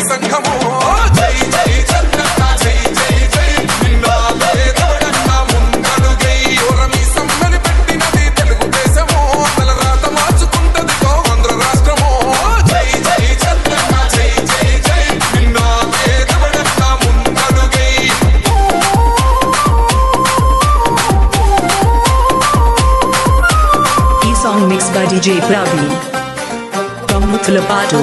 సంఘము జై జై చంద్రన్న జై జై జై నిన్నాలే దవడన్న ముందడుగై ఓరమి సమ్మని పెట్టినది తెలుగుదేశము తల రాత మార్చుకుంటది ఆంధ్ర రాష్ట్రము జై జై చంద్రన్న జై జై జై నిన్నాలే దవడన్న ముందడుగై ఈ song mix by DJ Praveen from Muthulapadu.